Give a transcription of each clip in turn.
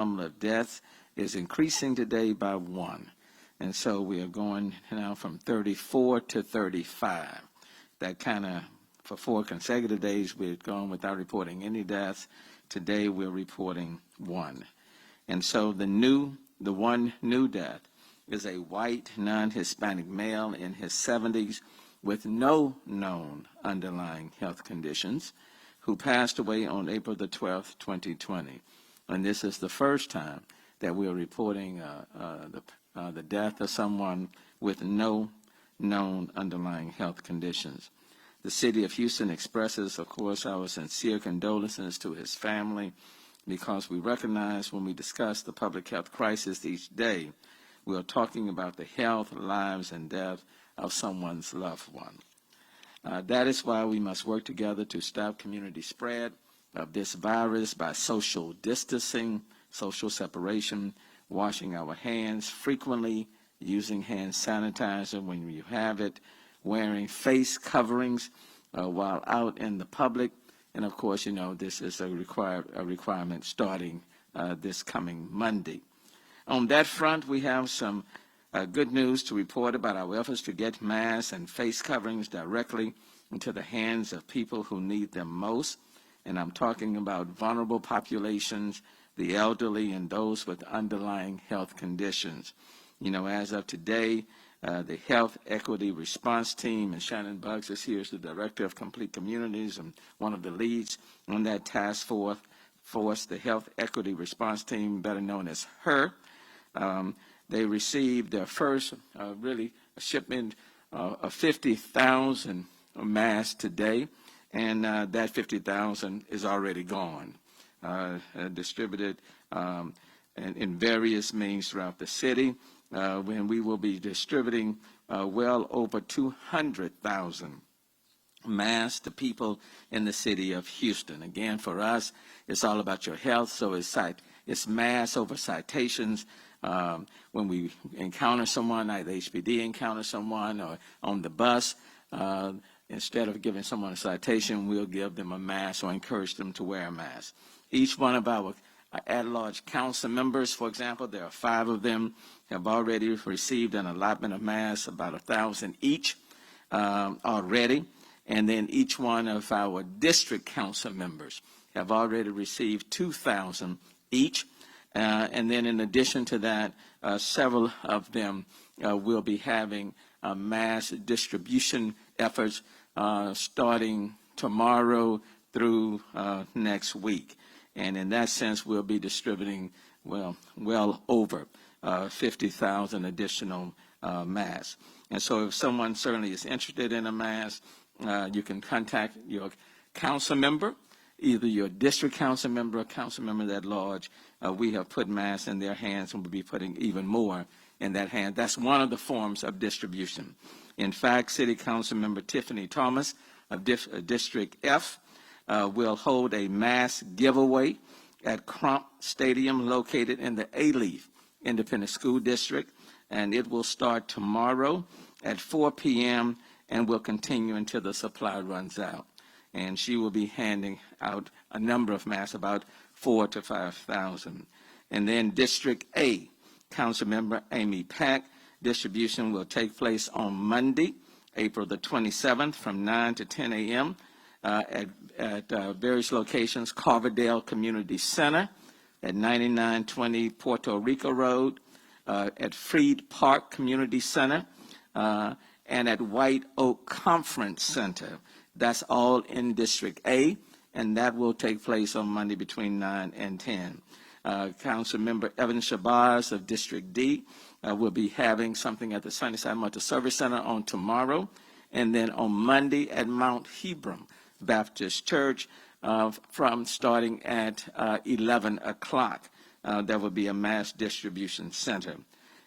number of deaths is increasing today by 1. And so we are going now from 34 to 35. That kind of, for 4 consecutive days, we're going without reporting any deaths. Today we're reporting 1. And so the one new death is a white, non-Hispanic male in his 70s with no known underlying health conditions who passed away on April the 12th, 2020. And this is the first time that we are reporting the death of someone with no known underlying health conditions. The city of Houston expresses, of course, our sincere condolences to his family, because we recognize when we discuss the public health crisis each day, we are talking about the health, lives, and death of someone's loved one. That is why we must work together to stop community spread of this virus by social distancing, social separation, washing our hands frequently, using hand sanitizer when you have it, wearing face coverings while out in the public. And of course, you know, this is a requirement starting this coming Monday. On that front, we have some good news to report about our efforts to get masks and face coverings directly into the hands of people who need them most. And I'm talking about vulnerable populations, the elderly, and those with underlying health conditions. You know, as of today, the Health Equity Response Team, and Shannon Buggs is here as the Director of Complete Communities and one of the leads on that task force, the Health Equity Response Team, better known as HER. They received their first really shipment of 50,000 masks today, and that 50,000 is already gone, distributed in various means throughout the city. When we will be distributing well over 200,000 masks to people in the city of Houston. Again, for us, it's all about your health, so it's masks over citations. When we encounter someone, like the HPD encounter someone, or on the bus, instead of giving someone a citation, we'll give them a mask or encourage them to wear a mask. Each one of our at-large council members, for example, there are 5 of them, have already received an allotment of masks, about 1,000 each already. And then each one of our district council members have already received 2,000 each. And then in addition to that, several of them will be having mass distribution efforts starting tomorrow through next week. And in that sense, we'll be distributing, well over 50,000 additional masks. And so if someone certainly is interested in a mask, you can contact your council member, either your district council member or council member at large. We have put masks in their hands, and we'll be putting even more in that hand. That's one of the forms of distribution. In fact, City Council Member Tiffany Thomas of District F will hold a mask giveaway at Crump Stadium located in the A-Leaf Independent School District, and it will start tomorrow at 4 p.m. and will continue until the supply runs out. And she will be handing out a number of masks, about 4,000 to 5,000. And then District A, Councilmember Amy Pack, distribution will take place on Monday, April the 27th from 9 to 10 a.m. At various locations: Carverdale Community Center, at 9920 Puerto Rico Road, at Freed Park Community Center, and at White Oak Conference Center. That's all in District A, and that will take place on Monday between 9 and 10. Councilmember Evan Shabazz of District D will be having something at the Sunnyside Multi-Service Center on tomorrow, and then on Monday at Mount Hebron Baptist Church from starting at 11 o'clock. There will be a mass distribution center.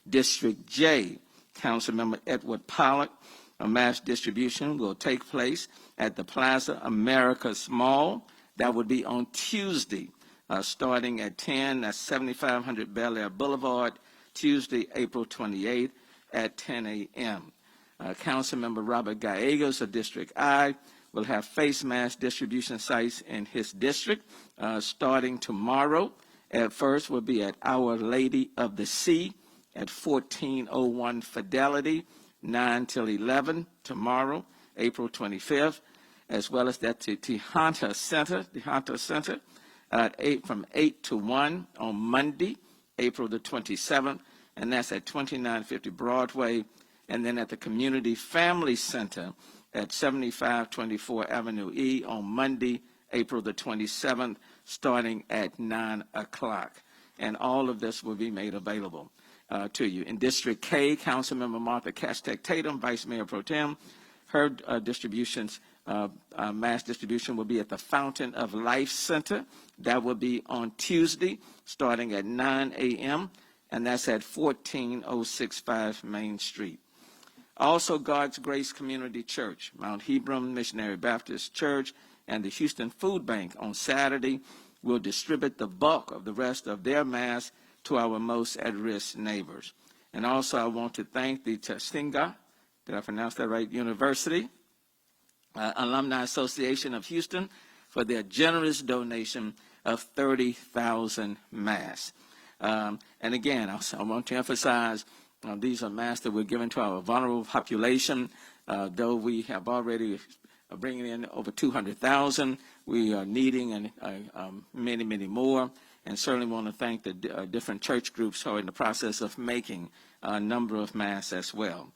District J, Councilmember Edward Pollock, a mass distribution will take place at the Plaza Americas Mall. That would be on Tuesday, starting at 10. That's 7500 Bel Air Boulevard, Tuesday, April 28th at 10 a.m. Councilmember Robert Gallegos of District I will have face mask distribution sites in his district starting tomorrow At first will be at Our Lady of the Sea at 1401 Fidelity, 9 till 11 tomorrow, April 25th, as well as at the Tejada Center from 8 to 1 on Monday, April the 27th, and that's at 2950 Broadway, and then at the Community Family Center at 7524 Avenue E on Monday, April the 27th, starting at 9 o'clock. And all of this will be made available to you. In District K, Councilmember Martha Castek Tatum, Vice Mayor Pro Tem, her mass distribution will be at the Fountain of Life Center. That will be on Tuesday, starting at 9 a.m., and that's at 14065 Main Street. Also, God's Grace Community Church, Mount Hebron Missionary Baptist Church, and the Houston Food Bank on Saturday will distribute the bulk of the rest of their mass to our most at-risk neighbors. And also, I want to thank the Tuskegee, did I pronounce that right, University Alumni Association of Houston for their generous donation of 30,000 masks. And again, I want to emphasize these are masks that we're giving to our vulnerable population. Though we have already bringing in over 200,000, we are needing many, many more. And certainly want to thank the different church groups who are in the process of making a number of masks as well.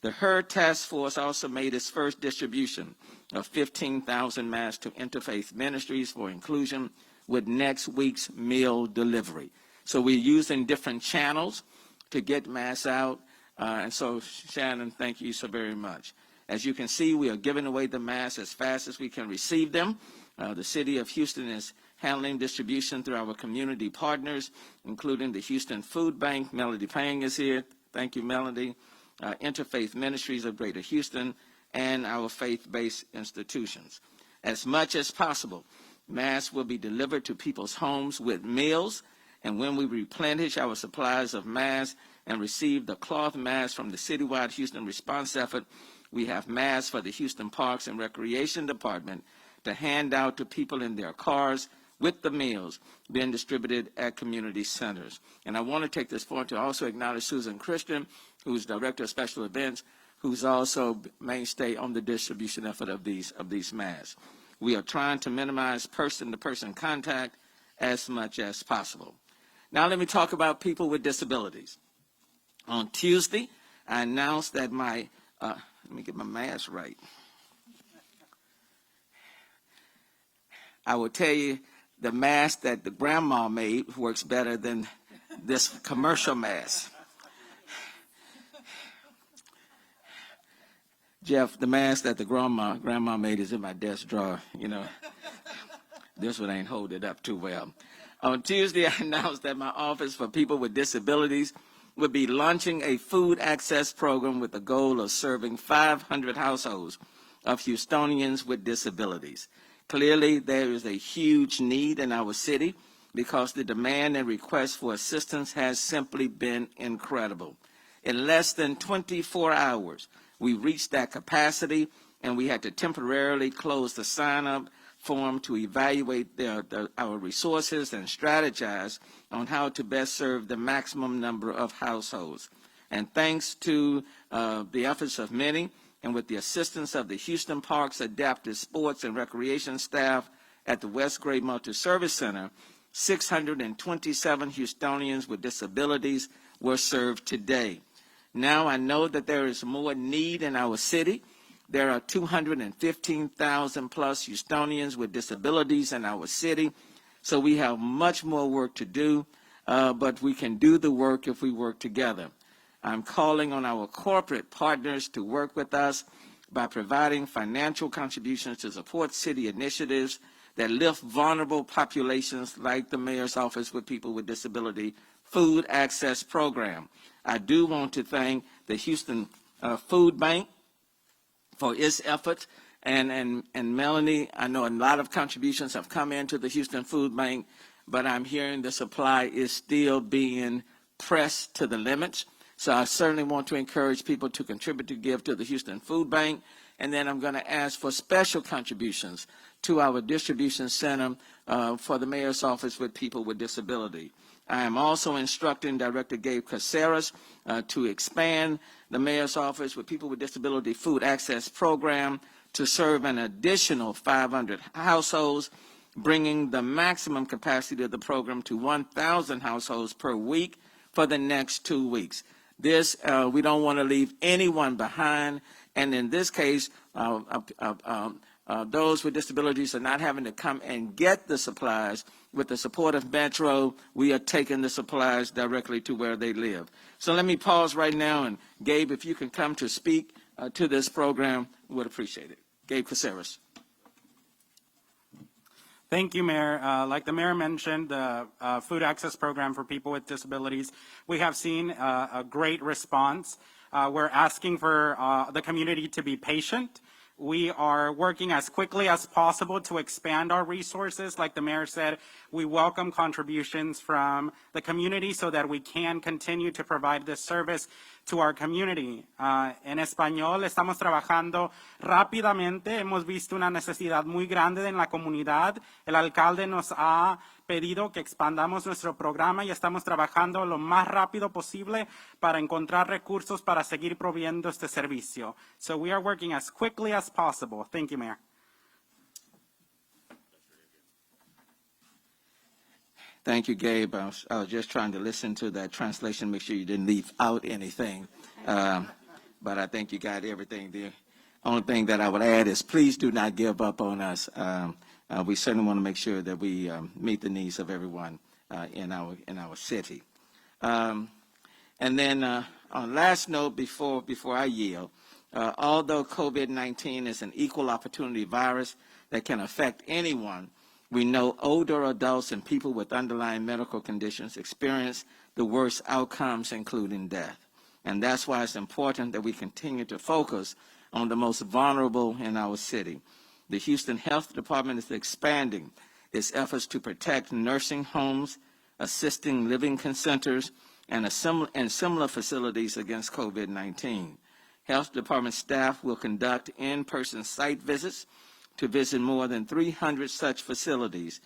The HERD Task Force also made its first distribution of 15,000 masks to Interfaith Ministries for inclusion with next week's meal delivery. So we're using different channels to get masks out. And so, Shannon, thank you so very much. As you can see, we are giving away the masks as fast as we can receive them. The City of Houston is handling distribution through our community partners, including the Houston Food Bank. Melody Pang is here. Thank you, Melody. Interfaith Ministries of Greater Houston, and our faith-based institutions. As much as possible, masks will be delivered to people's homes with meals, and when we replenish our supplies of masks and receive the cloth masks from the citywide Houston response effort, we have masks for the Houston Parks and Recreation Department to hand out to people in their cars with the meals being distributed at community centers. And I want to take this point to also acknowledge Susan Christian, who's Director of Special Events, who's also mainstay on the distribution effort of these masks. We are trying to minimize person-to-person contact as much as possible. Now let me talk about people with disabilities. On Tuesday, I announced that let me get my mask right. I will tell you, the mask that the grandma made works better than this commercial mask. Jeff, the mask that the grandma made is in my desk drawer. You know, this one ain't hold it up too well. On Tuesday, I announced that my Office for People with Disabilities would be launching a food access program with the goal of serving 500 households of Houstonians with disabilities. Clearly, there is a huge need in our city because the demand and request for assistance has simply been incredible. In less than 24 hours, we reached that capacity, and we had to temporarily close the sign-up form to evaluate our resources and strategize on how to best serve the maximum number of households. And thanks to the efforts of many, and with the assistance of the Houston Parks Adaptive Sports and Recreation staff at the West Gray Multi-Service Center, 627 Houstonians with disabilities were served today. Now I know that there is more need in our city. There are 215,000 plus Houstonians with disabilities in our city, so we have much more work to do, but we can do the work if we work together. I'm calling on our corporate partners to work with us by providing financial contributions to support city initiatives that lift vulnerable populations like the Mayor's Office with People with Disability Food Access Program. I do want to thank the Houston Food Bank for its efforts, and Melanie, I know a lot of contributions have come into the Houston Food Bank, but I'm hearing the supply is still being pressed to the limits. So I certainly want to encourage people to contribute to give to the Houston Food Bank. And then I'm going to ask for special contributions to our distribution center for the mayor's office with people with disability. I am also instructing Director Gabe Caceres to expand the mayor's office with people with disability food access program to serve an additional 500 households, bringing the maximum capacity of the program to 1,000 households per week for the next 2 weeks. This, we don't want to leave anyone behind, and in this case, those with disabilities are not having to come and get the supplies. With the support of Metro, we are taking the supplies directly to where they live. So let me pause right now, and Gabe, if you can come to speak to this program, we would appreciate it. Gabe Caceres. Thank you, Mayor. Like the Mayor mentioned, the food access program for people with disabilities, we have seen a great response. We're asking for the community to be patient. We are working as quickly as possible to expand our resources. Like the Mayor said, we welcome contributions from the community so that we can continue to provide this service to our community. En español, estamos trabajando rápidamente. Hemos visto una necesidad muy grande en la comunidad. El alcalde nos ha pedido que expandamos nuestro programa y estamos trabajando lo más rápido posible para encontrar recursos para seguir proveyendo este servicio. So we are working as quickly as possible. Thank you, Mayor. Thank you, Gabe. I was just trying to listen to that translation, make sure you didn't leave out anything. But I think you got everything there. Only thing that I would add is please do not give up on us. We certainly want to make sure that we meet the needs of everyone in our city. And then on last note, before I yield, although COVID-19 is an equal opportunity virus that can affect anyone, we know older adults and people with underlying medical conditions experience the worst outcomes, including death. And that's why it's important that we continue to focus on the most vulnerable in our city. The Houston Health Department is expanding its efforts to protect nursing homes, assisting living centers, and similar facilities against COVID-19. Health Department staff will conduct in-person site visits to visit more than 300 such facilities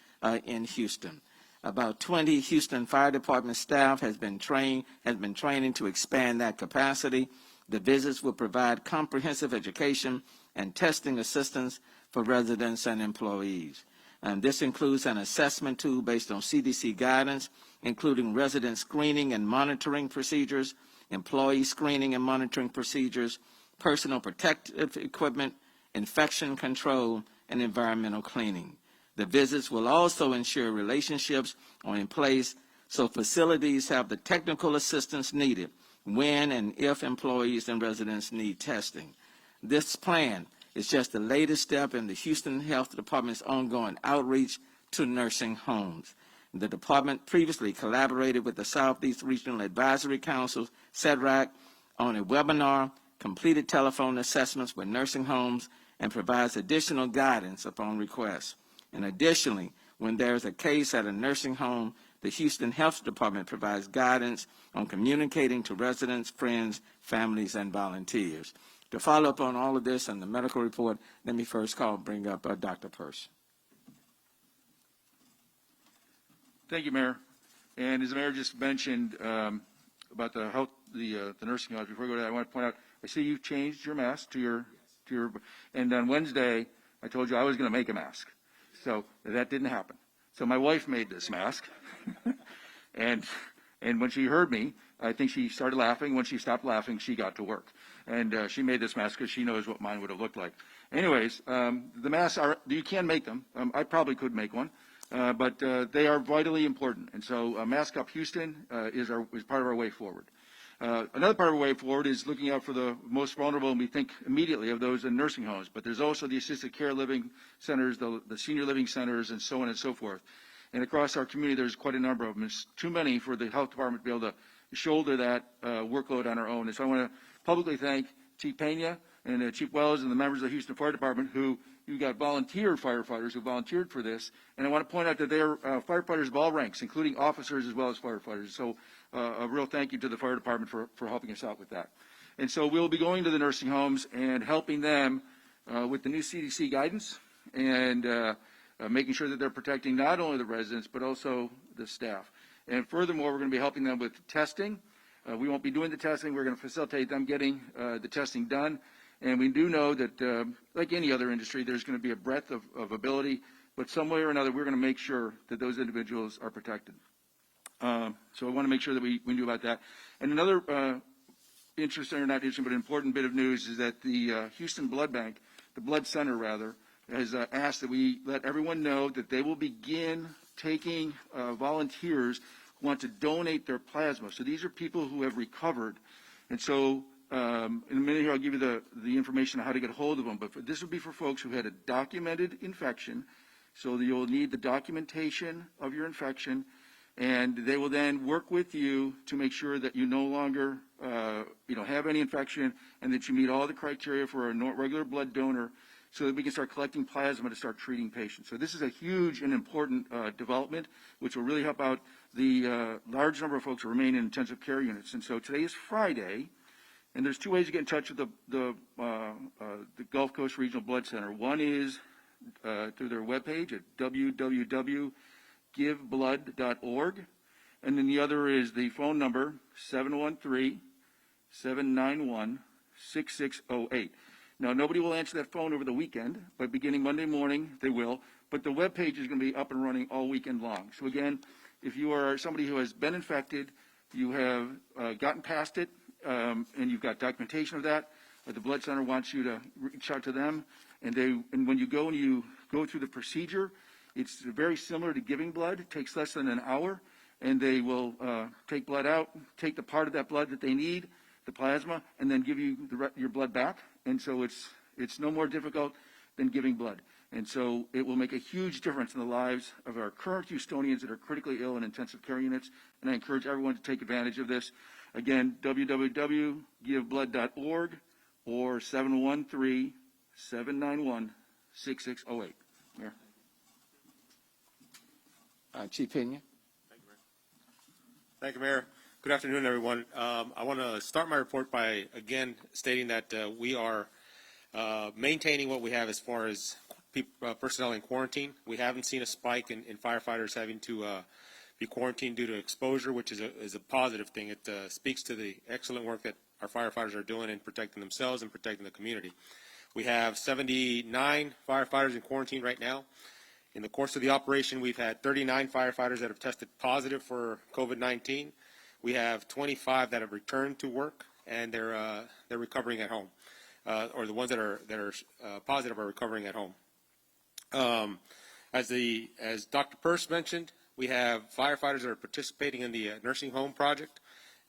in Houston. About 20 Houston Fire Department staff has been training to expand that capacity. The visits will provide comprehensive education and testing assistance for residents and employees. And this includes an assessment tool based on CDC guidance, including resident screening and monitoring procedures, employee screening and monitoring procedures, personal protective equipment, infection control, and environmental cleaning. The visits will also ensure relationships are in place so facilities have the technical assistance needed when and if employees and residents need testing. This plan is just the latest step in the Houston Health Department's ongoing outreach to nursing homes. The department previously collaborated with the Southeast Regional Advisory Council, CEDRAC, on a webinar, completed telephone assessments with nursing homes, and provides additional guidance upon request. And additionally, when there is a case at a nursing home, the Houston Health Department provides guidance on communicating to residents, friends, families, and volunteers. To follow up on all of this and the medical report, let me first bring up Dr. Peirce. Thank you, Mayor. And as the Mayor just mentioned about the nursing homes, before we go to that, I want to point out, I see you've changed your mask to your, and on Wednesday, I told you I was going to make a mask. So that didn't happen. So my wife made this mask. and when she heard me, I think she started laughing. When she stopped laughing, she got to work. And she made this mask because she knows what mine would have looked like. Anyways, the masks you can make them. I probably could make one. But they are vitally important. And so Mask Up Houston is part of our way forward. Another part of our way forward is looking out for the most vulnerable, and we think immediately of those in nursing homes. But there's also the assisted care living centers, the senior living centers, and so on and so forth. And across our community, there's quite a number of them. It's too many for the health department to be able to shoulder that workload on our own. And so I want to publicly thank Chief Pena and Chief Wells and the members of the Houston Fire Department you got volunteer firefighters who volunteered for this. And I want to point out that they are firefighters of all ranks, including officers as well as firefighters. So a real thank you to the fire department for helping us out with that. And so we'll be going to the nursing homes and helping them with the new CDC guidance and making sure that they're protecting not only the residents but also the staff. And furthermore, we're going to be helping them with testing. We won't be doing the testing. We're going to facilitate them getting the testing done. And we do know that, like any other industry, there's going to be a breadth of ability, but some way or another, we're going to make sure that those individuals are protected. So I want to make sure that we knew about that. And another interesting, or not interesting, but important bit of news is that the Houston Blood Bank, the Blood Center rather, has asked that we let everyone know that they will begin taking volunteers who want to donate their plasma. So these are people who have recovered. And so in a minute here, I'll give you the information on how to get hold of them. But this would be for folks who had a documented infection. So you'll need the documentation of your infection, and they will then work with you to make sure that you no longer have any infection and that you meet all the criteria for a regular blood donor so that we can start collecting plasma to start treating patients. So this is a huge and important development, which will really help out the large number of folks who remain in intensive care units. And so today is Friday, and there's two ways to get in touch with the Gulf Coast Regional Blood Center. One is through their webpage at www.giveblood.org, and then the other is the phone number 713-791-6608. Now, nobody will answer that phone over the weekend, but beginning Monday morning, they will. But the webpage is going to be up and running all weekend long. So again, if you are somebody who has been infected, you have gotten past it, and you've got documentation of that, the Blood Center wants you to reach out to them. And when you go through the procedure, it's very similar to giving blood. It takes less than an hour, and they will take blood out, take the part of that blood that they need, the plasma, and then give you your blood back. And so it's no more difficult than giving blood. And so it will make a huge difference in the lives of our current Houstonians that are critically ill in intensive care units. And I encourage everyone to take advantage of this. Again, www.giveblood.org or 713-791-6608. Mayor. Chief Pena. Thank you, Mayor. Good afternoon, everyone. I want to start my report by, again, stating that we are maintaining what we have as far as personnel in quarantine. We haven't seen a spike in firefighters having to be quarantined due to exposure, which is a positive thing. It speaks to the excellent work that our firefighters are doing in protecting themselves and protecting the community. We have 79 firefighters in quarantine right now. In the course of the operation, we've had 39 firefighters that have tested positive for COVID-19. We have 25 that have returned to work, and they're recovering at home, or the ones that are positive are recovering at home. As Dr. Peirce mentioned, we have firefighters that are participating in the nursing home project,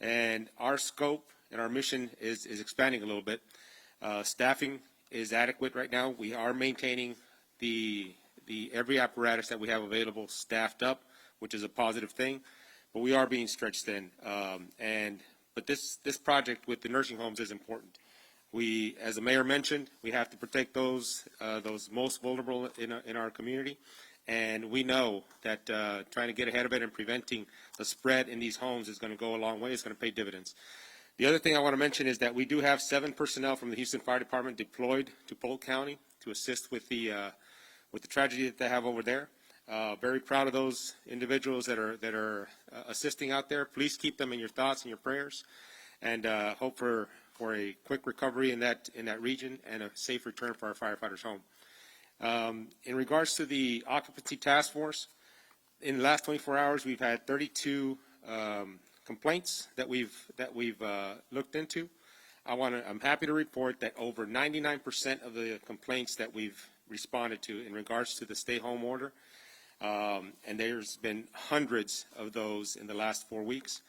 and our scope and our mission is expanding a little bit. Staffing is adequate right now. We are maintaining the every apparatus that we have available staffed up, which is a positive thing, but we are being stretched thin. But this project with the nursing homes is important. We, as the mayor mentioned, we have to protect those most vulnerable in our community, and we know that trying to get ahead of it and preventing the spread in these homes is going to go a long way. It's going to pay dividends. The other thing I want to mention is that we do have 7 personnel from the Houston Fire Department deployed to Polk County to assist with the tragedy that they have over there. Very proud of those individuals that are assisting out there. Please keep them in your thoughts and your prayers, and hope for a quick recovery in that region and a safe return for our firefighters home. In regards to the occupancy task force, in the last 24 hours, we've had 32 complaints that we've looked into. I'm happy to report that over 99% of the complaints that we've responded to in regards to the stay-home order, and there's been hundreds of those in the last 4 weeks,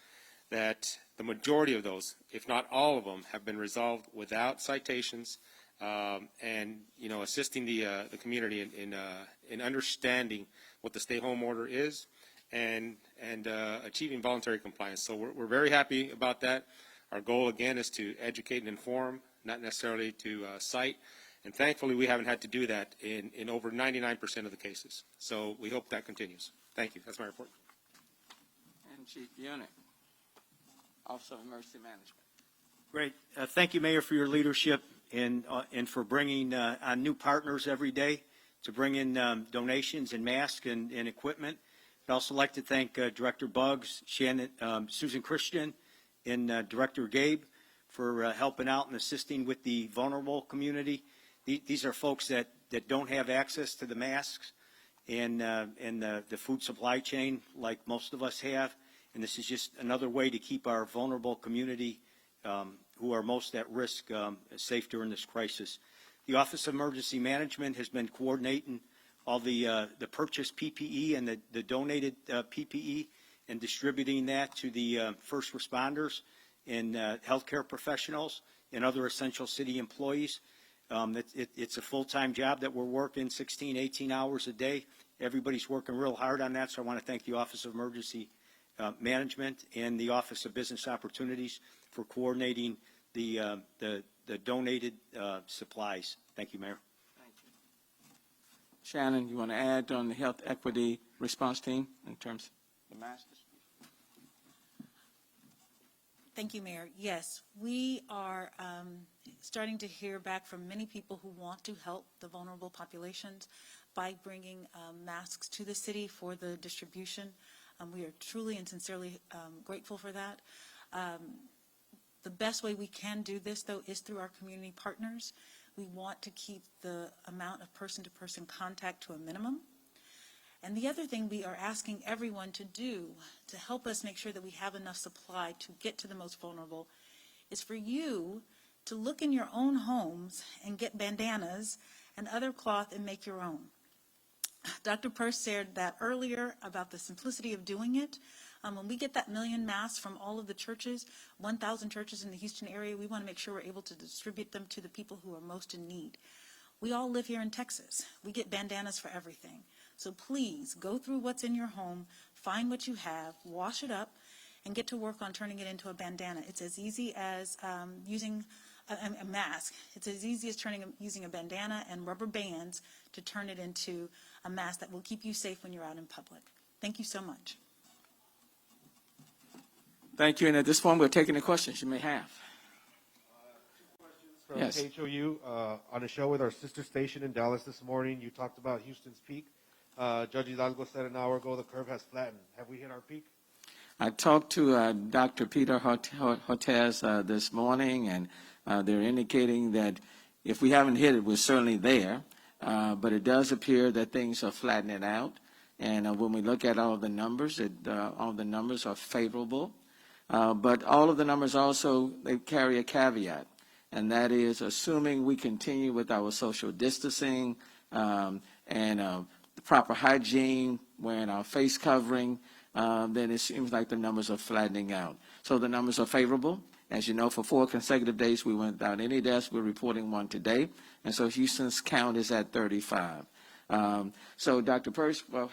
that the majority of those, if not all of them, have been resolved without citations, and assisting the community in understanding what the stay-home order is, and achieving voluntary compliance. So we're very happy about that. Our goal, again, is to educate and inform, not necessarily to cite. And thankfully, we haven't had to do that in over 99% of the cases. So we hope that continues. Thank you. That's my report. And Chief Unit, Office of Emergency Management. Great. Thank you, Mayor, for your leadership and for bringing on new partners every day to bring in donations and masks and equipment. I'd also like to thank Director Buggs, Shannon, Susan Christian, and Director Gabe for helping out and assisting with the vulnerable community. These are folks that don't have access to the masks and the food supply chain like most of us have. And this is just another way to keep our vulnerable community who are most at risk safe during this crisis. The Office of Emergency Management has been coordinating all the purchased PPE and the donated PPE and distributing that to the first responders and healthcare professionals and other essential city employees. It's a full-time job that we're working 16, 18 hours a day. Everybody's working real hard on that, so I want to thank the Office of Emergency Management and the Office of Business Opportunities for coordinating the donated supplies. Thank you, Mayor. Thank you. Shannon, you want to add on the health equity response team in terms of the masks? Thank you, Mayor. Yes, we are starting to hear back from many people who want to help the vulnerable populations by bringing masks to the city for the distribution. We are truly and sincerely grateful for that. The best way we can do this, though, is through our community partners. We want to keep the amount of person-to-person contact to a minimum. And the other thing we are asking everyone to do to help us make sure that we have enough supply to get to the most vulnerable is for you to look in your own homes and get bandanas and other cloth and make your own. Dr. Peirce shared that earlier about the simplicity of doing it. When we get that 1 million masks from all of the churches, 1,000 churches in the Houston area, we want to make sure we're able to distribute them to the people who are most in need. We all live here in Texas. We get bandanas for everything. So please go through what's in your home, find what you have, wash it up, and get to work on turning it into a bandana. It's as easy as using a mask. It's as easy as using a bandana and rubber bands to turn it into a mask that will keep you safe when you're out in public. Thank you so much. Thank you. And at this point, we're taking the questions you may have. From Yes. HOU, on a show with our sister station in Dallas this morning, you talked about Houston's peak. Judge Hidalgo said an hour ago the curve has flattened. Have we hit our peak? I talked to Dr. Peter Hortez this morning, and they're indicating that if we haven't hit it, we're certainly there. But it does appear that things are flattening out. And when we look at all the numbers, all the numbers are favorable. But all of the numbers also, they carry a caveat, and that is assuming we continue with our social distancing and the proper hygiene, wearing our face covering, then it seems like the numbers are flattening out. So the numbers are favorable. As you know, for 4 consecutive days, we went without any deaths. We're reporting 1 today. And so Houston's count is at 35. So Dr. Peirce, well,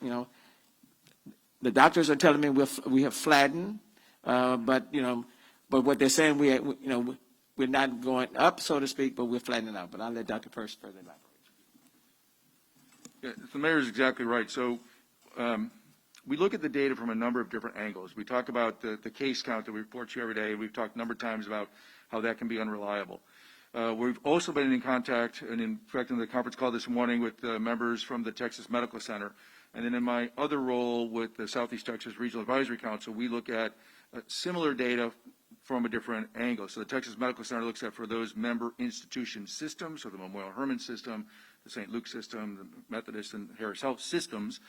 you know, the doctors are telling me we have flattened. But what they're saying, we're not going up, so to speak, but we're flattening out. But I'll let Dr. Peirce further elaborate. Yeah, the mayor is exactly right. So we look at the data from a number of different angles. We talk about the case count that we report to you every day. We've talked a number of times about how that can be unreliable. We've also been in contact, and in fact, in the conference call this morning with members from the Texas Medical Center. And then in my other role with the Southeast Texas Regional Advisory Council, we look at similar data from a different angle. So the Texas Medical Center looks at for those member institution systems, so the Memorial Hermann system, the St. Luke system, the Methodist and Harris Health systems.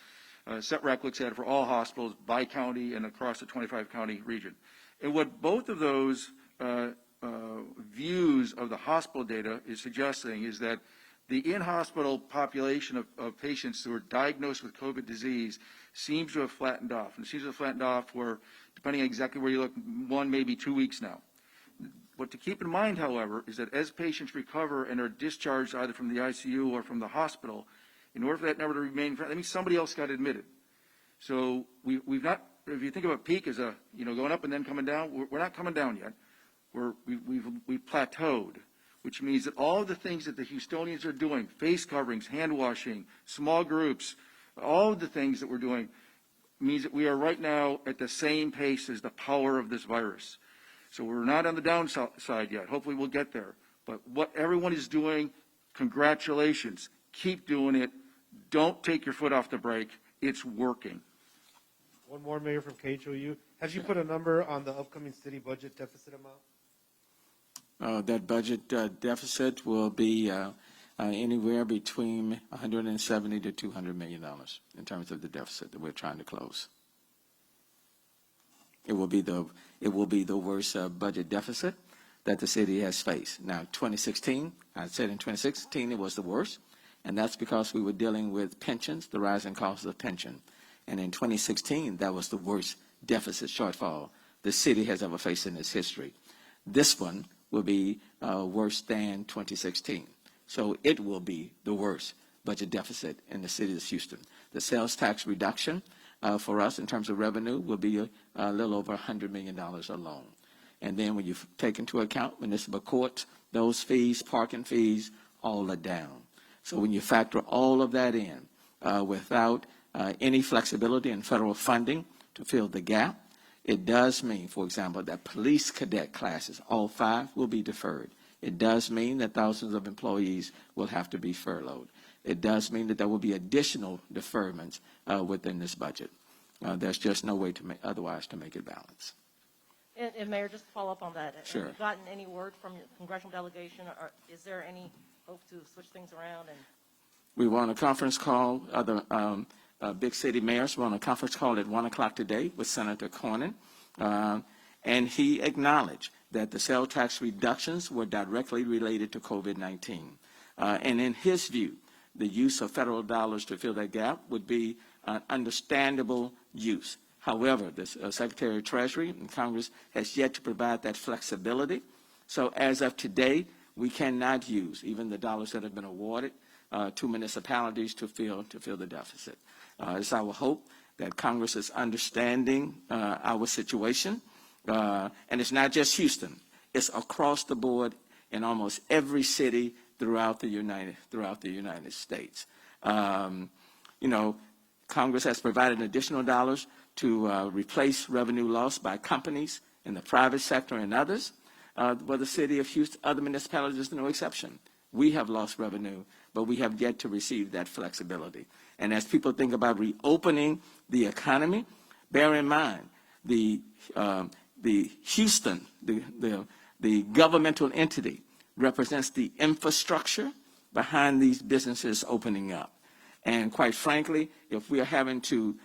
SETRAC looks at it for all hospitals by county and across the 25-county region. And what both of those views of the hospital data is suggesting is that the in-hospital population of patients who are diagnosed with COVID disease seems to have flattened off. And it seems to have flattened off for, depending on exactly where you look, 1, maybe 2 weeks now. What to keep in mind, however, is that as patients recover and are discharged either from the ICU or from the hospital, in order for that number to remain, that means somebody else got admitted. So we've not, if you think about peak as a, going up and then coming down, we're not coming down yet. We've plateaued, which means that all of the things that the Houstonians are doing, face coverings, hand washing, small groups, all of the things that we're doing means that we are right now at the same pace as the power of this virus. So we're not on the downside yet. Hopefully we'll get there. But what everyone is doing, congratulations. Keep doing it. Don't take your foot off the brake. It's working. One more, Mayor, from KHOU. Has you put a number on the upcoming city budget deficit amount? That budget deficit will be anywhere between 170 to 200 million dollars in terms of the deficit that we're trying to close. It will be the worst budget deficit that the city has faced. Now, 2016, I said in 2016 it was the worst, and that's because we were dealing with pensions, the rising cost of pension. And in 2016, that was the worst deficit shortfall the city has ever faced in its history. This one will be worse than 2016. So it will be the worst budget deficit in the city of Houston. The sales tax reduction for us in terms of revenue will be a little over $100 million alone. And then when you take into account municipal courts, those fees, parking fees, all are down. So when you factor all of that in, without any flexibility in federal funding to fill the gap, it does mean, for example, that police cadet classes, all 5, will be deferred. It does mean that thousands of employees will have to be furloughed. It does mean that there will be additional deferments within this budget. There's just no way to otherwise to make it balance. And Mayor, just to follow up on that, Sure. have you gotten any word from your congressional delegation, or is there any hope to switch things around? And We were on a conference call, other big city mayors were on a conference call at 1 o'clock today with Senator Cornyn, and he acknowledged that the sales tax reductions were directly related to COVID-19. And in his view, the use of federal dollars to fill that gap would be an understandable use. However, the Secretary of Treasury and Congress has yet to provide that flexibility. So as of today, we cannot use even the dollars that have been awarded to municipalities to fill the deficit. It's our hope that Congress is understanding our situation, and it's not just Houston; it's across the board in almost every city throughout the United States. Congress has provided additional dollars to replace revenue lost by companies in the private sector and others. But the city of Houston, other municipalities, is no exception. We have lost revenue, but we have yet to receive that flexibility. And as people think about reopening the economy, bear in mind the Houston, the governmental entity, represents the infrastructure behind these businesses opening up. And quite frankly, if we are having to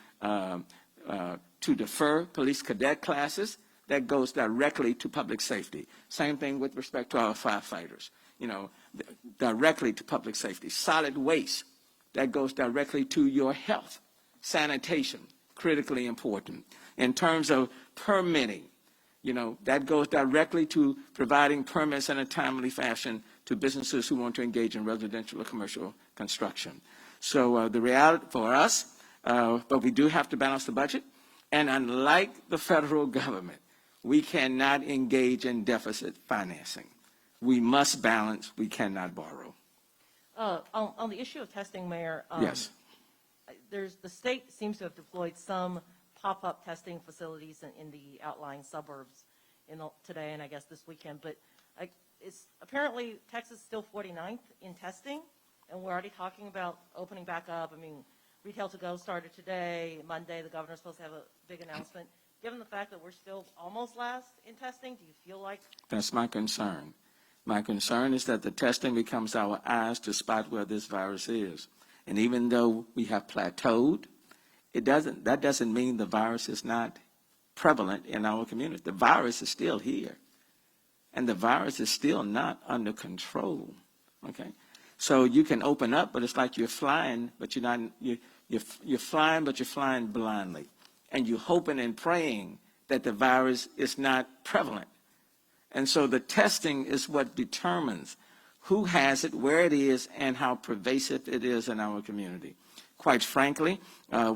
defer police cadet classes, that goes directly to public safety. Same thing with respect to our firefighters, directly to public safety. Solid waste, that goes directly to your health. Sanitation, critically important. In terms of permitting, that goes directly to providing permits in a timely fashion to businesses who want to engage in residential or commercial construction. So the reality for us, but we do have to balance the budget. And unlike the federal government, we cannot engage in deficit financing. We must balance. We cannot borrow. on the issue of testing, Mayor, Yes. the state seems to have deployed some pop-up testing facilities in the outlying suburbs today and I guess this weekend. But it's apparently Texas is still 49th in testing, and we're already talking about opening back up. I mean, retail to go started today. Monday, the governor's supposed to have a big announcement. Given the fact that we're still almost last in testing, do you feel like? That's my concern. My concern is that the testing becomes our eyes to spot where this virus is. And even though we have plateaued, that doesn't mean the virus is not prevalent in our community. The virus is still here. And the virus is still not under control. Okay? So you can open up, but it's like you're flying, but you're flying, but you're flying blindly. And you're hoping and praying that the virus is not prevalent. And so the testing is what determines who has it, where it is, and how pervasive it is in our community. Quite frankly,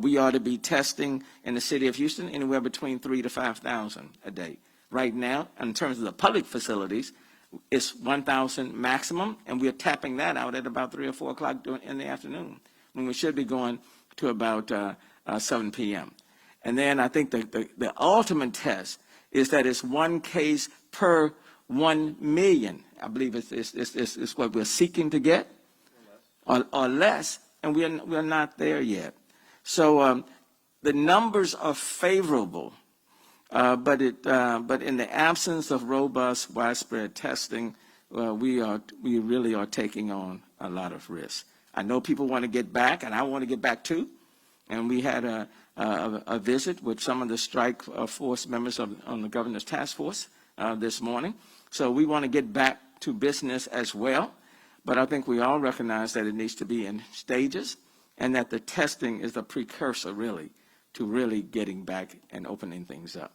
we ought to be testing in the city of Houston anywhere between 3,000 to 5,000 a day. Right now, in terms of the public facilities, it's 1,000 maximum, and we're tapping that out at about 3 or 4 o'clock in the afternoon, when we should be going to about 7 p.m. And then I think the ultimate test is that it's 1 case per 1 million. I believe it's what we're seeking to get, or less, and we're not there yet. So the numbers are favorable, but in the absence of robust, widespread testing, we really are taking on a lot of risks. I know people want to get back, and I want to get back too. And we had a visit with some of the strike force members on the governor's task force this morning. So we want to get back to business as well. But I think we all recognize that it needs to be in stages, and that the testing is a precursor, really, to really getting back and opening things up.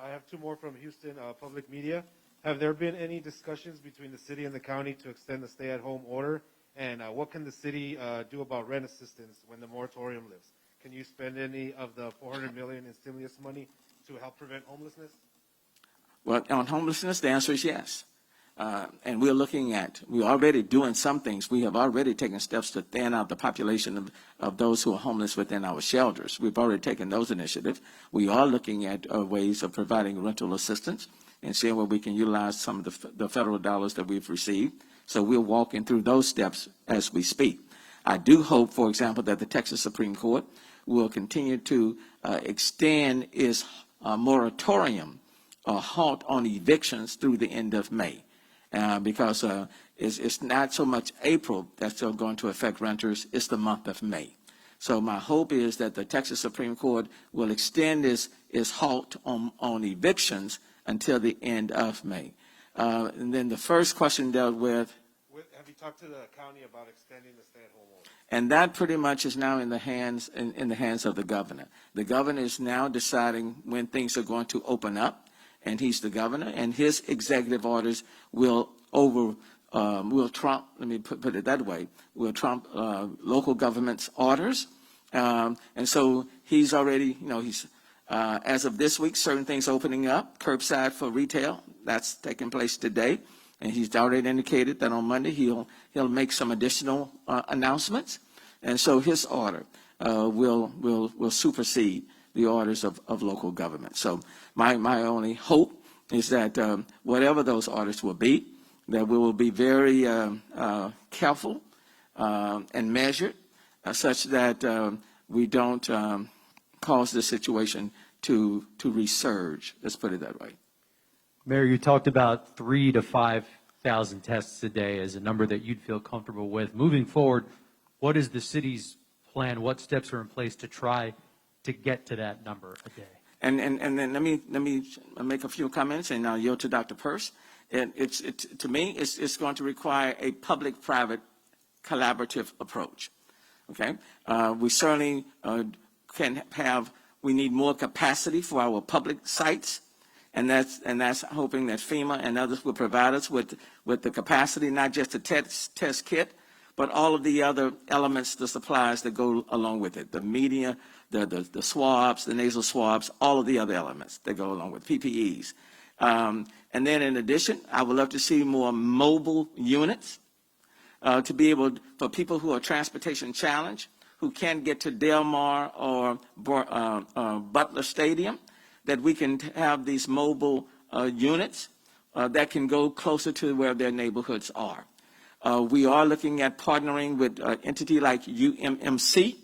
I have two more from Houston Public Media. Have there been any discussions between the city and the county to extend the stay-at-home order? And what can the city do about rent assistance when the moratorium lifts? Can you spend any of the $400 million in stimulus money to help prevent homelessness? Well, on homelessness, the answer is yes. And we're already doing some things. We have already taken steps to thin out the population of those who are homeless within our shelters. We've already taken those initiatives. We are looking at ways of providing rental assistance and seeing where we can utilize some of the federal dollars that we've received. So we're walking through those steps as we speak. I do hope, for example, that the Texas Supreme Court will continue to extend its moratorium or halt on evictions through the end of May. Because it's not so much April that's still going to affect renters, it's the month of May. So my hope is that the Texas Supreme Court will extend its halt on evictions until the end of May. And then the first question dealt with... Have you talked to the county about extending the stay-at-home order? And that pretty much is now in the hands of the governor. The governor is now deciding when things are going to open up, and he's the governor, and his executive orders will trump, let me put it that way, will trump local government's orders. And so he's already, as of this week, certain things opening up, curbside for retail, that's taking place today. And he's already indicated that on Monday he'll make some additional announcements. And so his order will supersede the orders of local government. So my only hope is that whatever those orders will be, that we will be very careful and measured such that we don't cause the situation to resurge. Let's put it that way. Mayor, you talked about 3,000 to 5,000 tests a day as a number that you'd feel comfortable with. Moving forward, what is the city's plan? What steps are in place to try to get to that number a day? And then let me make a few comments, and I'll yield to Dr. Peirce. And to me, it's going to require a public-private collaborative approach. Okay, we certainly we need more capacity for our public sites. And that's hoping that FEMA and others will provide us with the capacity, not just the test kit, but all of the other elements, the supplies that go along with it, the media, the swabs, the nasal swabs, all of the other elements that go along with PPEs. And then in addition, I would love to see more mobile units to be able, for people who are transportation challenged, who can't get to Del Mar or Butler Stadium, that we can have these mobile units that can go closer to where their neighborhoods are. We are looking at partnering with an entity like UMMC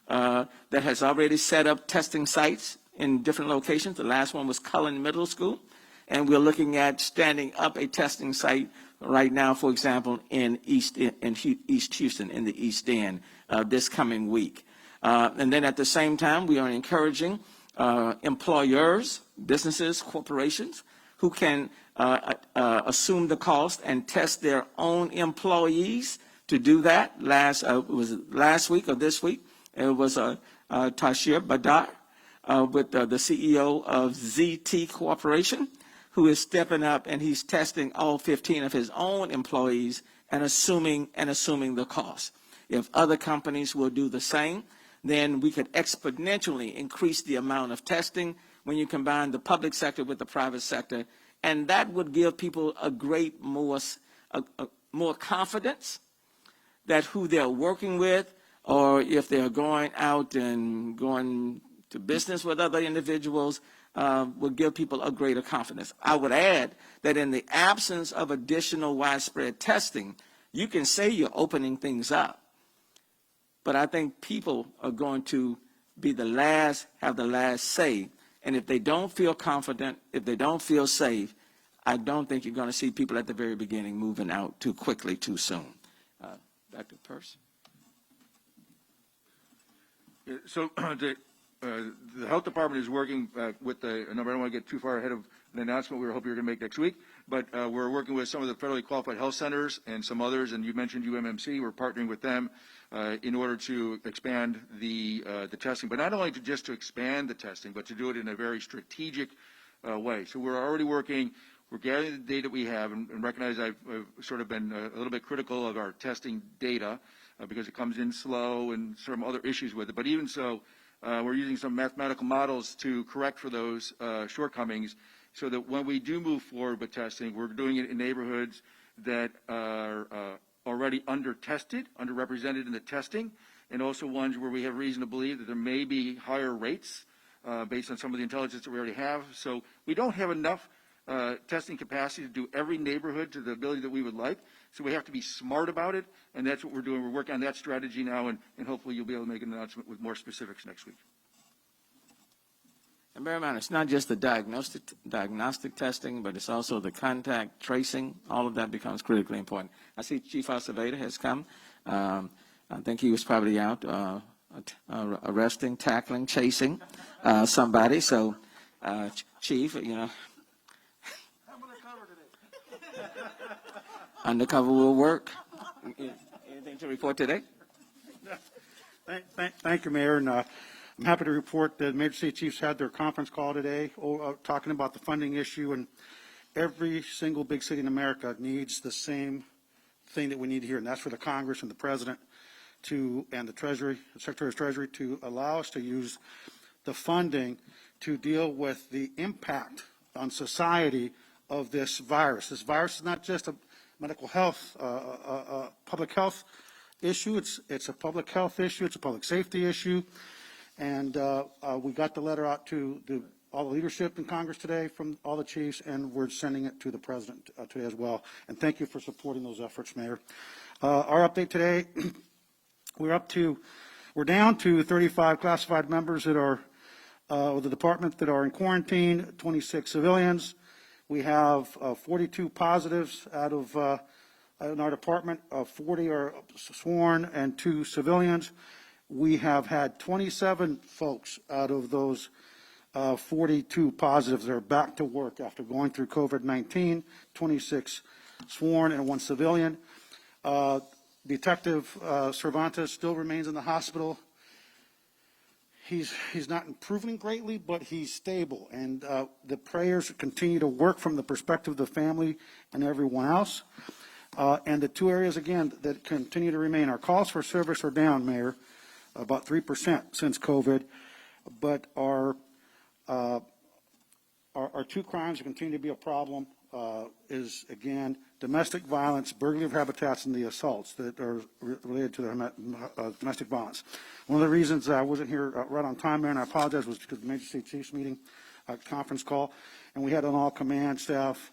that has already set up testing sites in different locations. The last one was Cullen Middle School. And we're looking at standing up a testing site right now, for example, in East Houston, in the East End, this coming week. And then at the same time, we are encouraging employers, businesses, corporations, who can assume the cost and test their own employees to do that. Was it last week or this week? It was Tashir Badar with the CEO of ZT Corporation, who is stepping up, and he's testing all 15 of his own employees and assuming the cost. If other companies will do the same, then we could exponentially increase the amount of testing when you combine the public sector with the private sector, and that would give people a great more confidence that who they're working with, or if they're going out and going to business with other individuals, will give people a greater confidence. I would add that in the absence of additional widespread testing, you can say you're opening things up, but I think people are going to be have the last say. And if they don't feel confident, if they don't feel safe, I don't think you're going to see people at the very beginning moving out too quickly, too soon. Dr. Pearce? So the health department is working with the number. I don't want to get too far ahead of an announcement we were hoping you're going to make next week, but we're working with some of the federally qualified health centers and some others, and you mentioned UMMC. We're partnering with them in order to expand the testing, but not only to expand the testing, but to do it in a very strategic way. So we're already working. We're gathering the data we have, and recognize I've sort of been a little bit critical of our testing data because it comes in slow and some other issues with it. But even so, we're using some mathematical models to correct for those shortcomings so that when we do move forward with testing, we're doing it in neighborhoods that are already under-tested, underrepresented in the testing, and also ones where we have reason to believe that there may be higher rates based on some of the intelligence that we already have. So we don't have enough testing capacity to do every neighborhood to the ability that we would like. So we have to be smart about it, and that's what we're doing. We're working on that strategy now, and hopefully you'll be able to make an announcement with more specifics next week. And bear in mind, it's not just the diagnostic testing, but it's also the contact tracing. All of that becomes critically important. I see Chief Acevedo has come. I think he was probably out arresting, tackling, chasing somebody. So, Chief, you know. Undercover will work. Anything to report today? Thank you, Mayor. And I'm happy to report that Major City Chiefs had their conference call today talking about the funding issue. And every single big city in America needs the same thing that we need here, and that's for the Congress and the President and the Treasury, the Secretary of Treasury, to allow us to use the funding to deal with the impact on society of this virus. This virus is not just a medical health, public health issue. It's a public health issue. It's a public safety issue. And we got the letter out to all the leadership in Congress today from all the chiefs, and we're sending it to the President today as well. And thank you for supporting those efforts, Mayor. Our update today, we're down to 35 classified members that are with the department that are in quarantine, 26 civilians. We have 42 positives out of in our department. 40 are sworn and 2 civilians. We have had 27 folks out of those 42 positives that are back to work after going through COVID-19, 26 sworn and 1 civilian. Detective Cervantes still remains in the hospital. He's not improving greatly, but he's stable. And the prayers continue to work from the perspective of the family and everyone else. And the 2 areas, again, that continue to remain, our calls for service are down, Mayor, about 3% since COVID. But our 2 crimes that continue to be a problem is, again, domestic violence, burglary of habitats, and the assaults that are related to the domestic violence. One of the reasons I wasn't here right on time, Mayor, and I apologize, was because of the Major City Chiefs meeting, conference call, and we had an all-command staff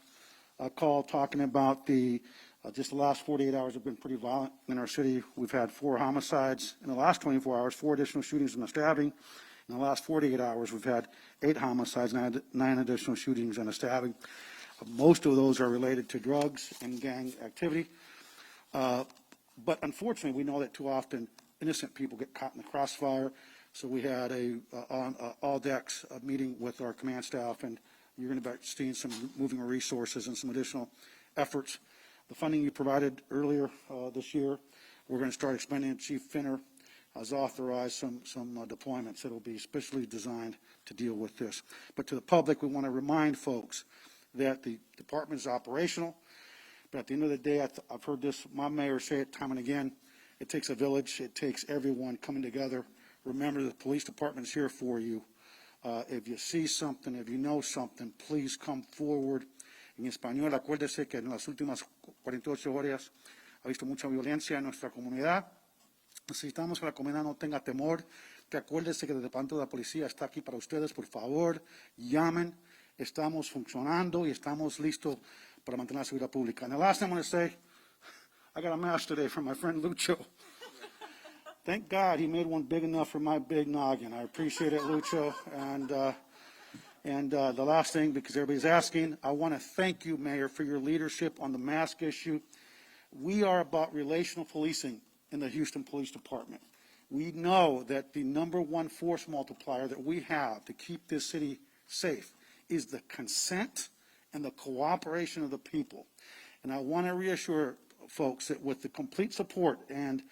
call talking about just the last 48 hours have been pretty violent in our city. We've had 4 homicides in the last 24 hours, 4 additional shootings and a stabbing. In the last 48 hours, we've had 8 homicides, 9 additional shootings and a stabbing. Most of those are related to drugs and gang activity. But unfortunately, we know that too often innocent people get caught in the crossfire. So we had an all-decks meeting with our command staff, and you're going to be seeing some moving resources and some additional efforts. The funding you provided earlier this year, we're going to start expanding. Chief Finner has authorized some deployments that will be specially designed to deal with this. But to the public, we want to remind folks that the department is operational, but at the end of the day, I've heard this, my mayor say it time and again, it takes a village, it takes everyone coming together. Remember, the police department is here for you. If you see something, if you know something, please come forward. En español, acuérdese que en las últimas 48 horas ha visto mucha violencia en nuestra comunidad. Necesitamos que la comunidad no tenga temor, que acuérdese que el Departamento de la Policía está aquí para ustedes. Por favor, llamen. Estamos funcionando y estamos listos para mantener la seguridad pública. And the last thing I want to say, I got a mask today from my friend Lucho. Thank God he made one big enough for my big noggin. I appreciate it, Lucho. And the last thing, because everybody's asking, I want to thank you, Mayor, for your leadership on the mask issue. We are about relational policing in the Houston Police Department. We know that the number one force multiplier that we have to keep this city safe is the consent and the cooperation of the people. And I want to reassure folks that with the complete support and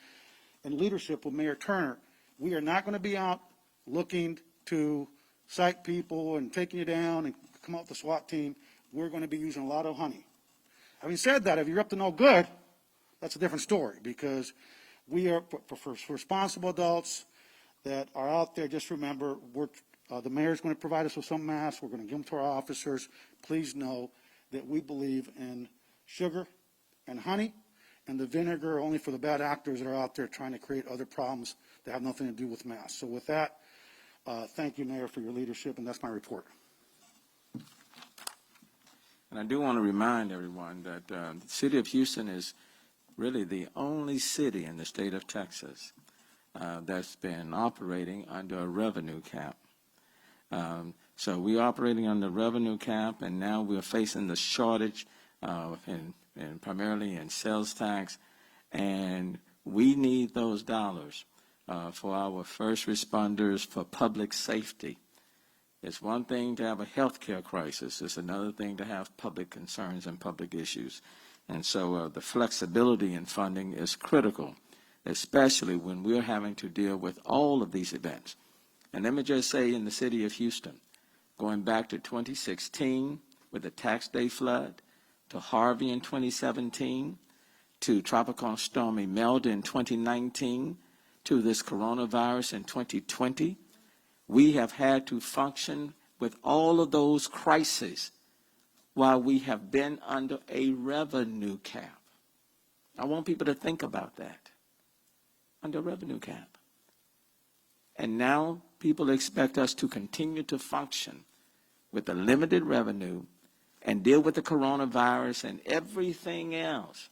leadership of Mayor Turner, we are not going to be out looking to cite people and taking you down and come out with the SWAT team. We're going to be using a lot of honey. Having said that, if you're up to no good, that's a different story, because we are, for responsible adults that are out there, just remember, the mayor's going to provide us with some masks. We're going to give them to our officers. Please know that we believe in sugar and honey and the vinegar only for the bad actors that are out there trying to create other problems that have nothing to do with masks. So with that, thank you, Mayor, for your leadership, and that's my report. And I do want to remind everyone that the city of Houston is really the only city in the state of Texas that's been operating under a revenue cap. So we're operating under revenue cap, and now we're facing the shortage and primarily in sales tax, and we need those dollars for our first responders, for public safety. It's one thing to have a health care crisis. It's another thing to have public concerns and public issues. And so the flexibility in funding is critical, especially when we're having to deal with all of these events. And let me just say, in the city of Houston, going back to 2016 with the Tax Day flood, to Harvey in 2017, to Tropical Storm Imelda in 2019, to this coronavirus in 2020, we have had to function with all of those crises while we have been under a revenue cap. I want people to think about that. Under revenue cap. And now people expect us to continue to function with a limited revenue and deal with the coronavirus and everything else.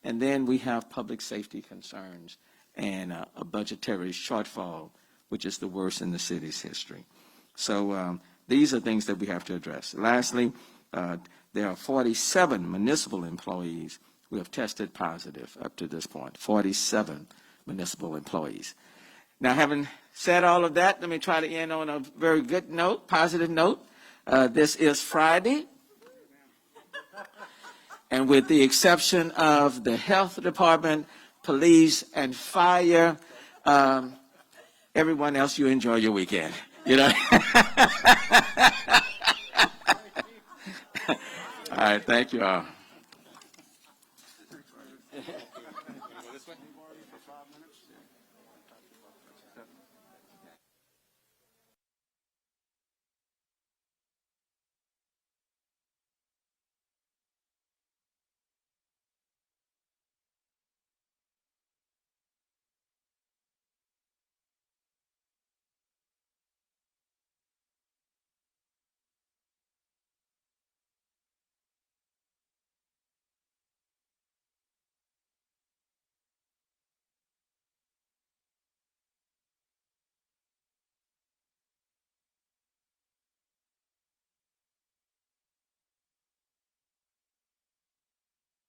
And then we have public safety concerns and a budgetary shortfall, which is the worst in the city's history. So these are things that we have to address. Lastly, there are 47 municipal employees who have tested positive up to this point, 47 municipal employees. Now, having said all of that, let me try to end on a very good note, positive note. This is Friday. And with the exception of the health department, police, and fire, everyone else, you enjoy your weekend. You know? All right, thank you all.